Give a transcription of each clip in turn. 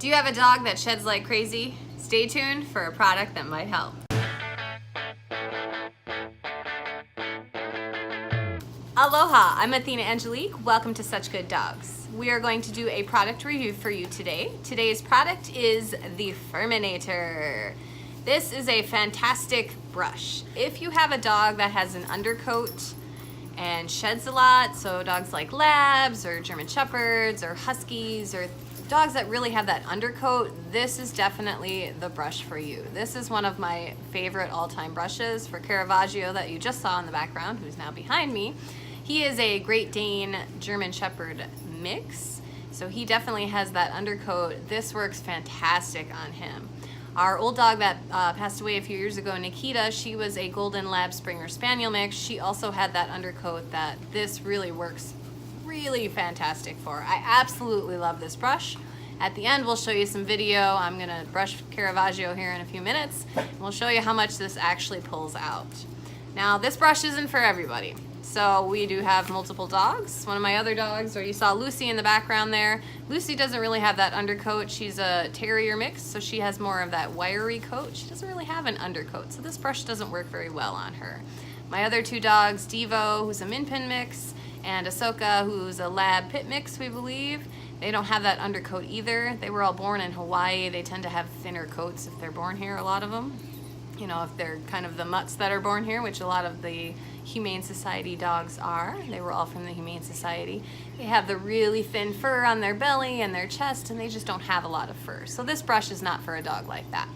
Do you have a dog that sheds like crazy? Stay tuned for a product that might help. Aloha, I'm Athena Angelique. Welcome to Such Good Dogs. We are going to do a product review for you today. Today's product is the FURminator. This is a fantastic brush. If you have a dog that has an undercoat and sheds a lot, so dogs like Labs or German Shepherds or Huskies or dogs that really have that undercoat, this is definitely the brush for you. This is one of my favorite all-time brushes for Caravaggio that you just saw in the background, who's now behind me. He is a Great Dane German Shepherd mix, so he definitely has that undercoat. This works fantastic on him. Our old dog that passed away a few years ago, Nikita, she was a Golden Lab Springer Spaniel mix. She also had that undercoat that this really works really fantastic for. I absolutely love this brush. At the end, we'll show you some video. I'm gonna brush Caravaggio here in a few minutes, and we'll show you how much this actually pulls out. Now, this brush isn't for everybody. So we do have multiple dogs. One of my other dogs, or you saw Lucy in the background there, Lucy doesn't really have that undercoat. She's a terrier mix, so she has more of that wiry coat. She doesn't really have an undercoat, so this brush doesn't work very well on her. My other two dogs, Devo, who's a Min Pin mix, and Ahsoka, who's a Lab Pit mix, we believe. They don't have that undercoat either. They were all born in Hawaii. They tend to have thinner coats if they're born here, a lot of them. You know, if they're kind of the mutts that are born here, which a lot of the Humane Society dogs are. They were all from the Humane Society. They have the really thin fur on their belly and their chest, and they just don't have a lot of fur. So this brush is not for a dog like that.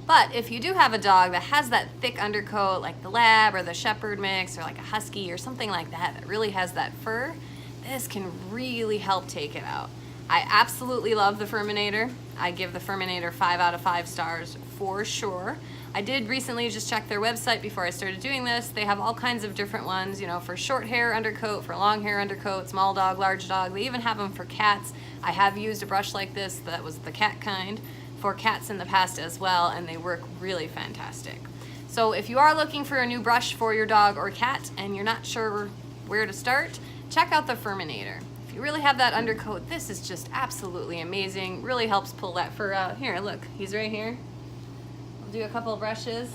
But if you do have a dog that has that thick undercoat, like the Lab or the Shepherd mix or like a Husky or something like that, that really has that fur, this can really help take it out. I absolutely love the FURminator. I give the FURminator 5 out of 5 stars for sure. I did recently just check their website before I started doing this. They have all kinds of different ones, you know, for short hair undercoat, for long hair undercoat, small dog, large dog. They even have them for cats. I have used a brush like this that was the cat kind for cats in the past as well, and they work really fantastic. So if you are looking for a new brush for your dog or cat and you're not sure where to start, check out the FURminator. If you really have that undercoat, this is just absolutely amazing. Really helps pull that fur out. Here, look, he's right here. I'll do a couple of brushes.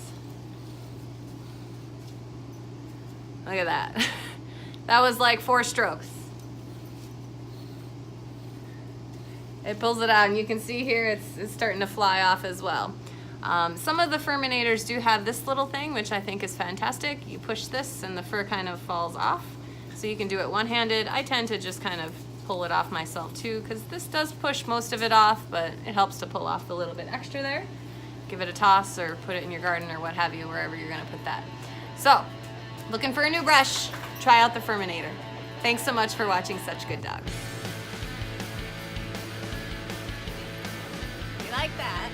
Look at that. That was like 4 strokes. It pulls it out, and you can see here it's starting to fly off as well. Some of the FURminators do have this little thing, which I think is fantastic. You push this and the fur kind of falls off. So you can do it one-handed. I tend to just kind of pull it off myself too, because this does push most of it off, but it helps to pull off the little bit extra there. Give it a toss or put it in your garden or what have you, wherever you're gonna put that. So, looking for a new brush, try out the FURminator. Thanks so much for watching Such Good Dogs. You like that?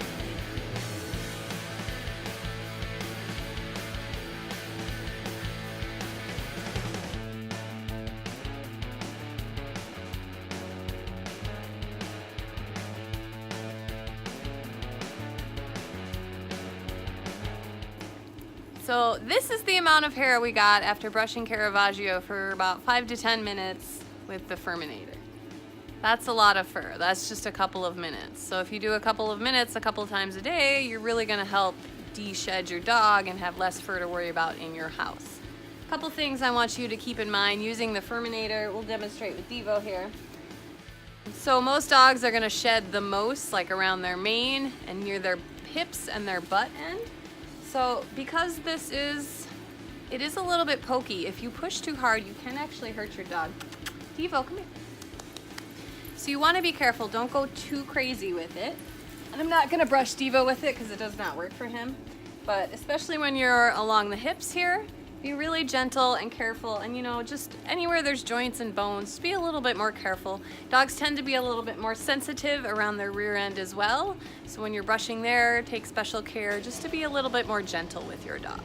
So this is the amount of hair we got after brushing Caravaggio for about 5 to 10 minutes with the FURminator. That's a lot of fur. That's just a couple of minutes. So if you do a couple of minutes a couple of times a day, you're really gonna help de-shed your dog and have less fur to worry about in your house. A couple things I want you to keep in mind using the FURminator. We'll demonstrate with Devo here. So most dogs are gonna shed the most, like around their mane and near their hips and their butt end. So because it is a little bit pokey, if you push too hard, you can actually hurt your dog. Devo, come here. So you want to be careful, don't go too crazy with it. And I'm not gonna brush Devo with it because it does not work for him. But especially when you're along the hips here, be really gentle and careful, and you know, just anywhere there's joints and bones, just be a little bit more careful. Dogs tend to be a little bit more sensitive around their rear end as well. So when you're brushing there, take special care just to be a little bit more gentle with your dog.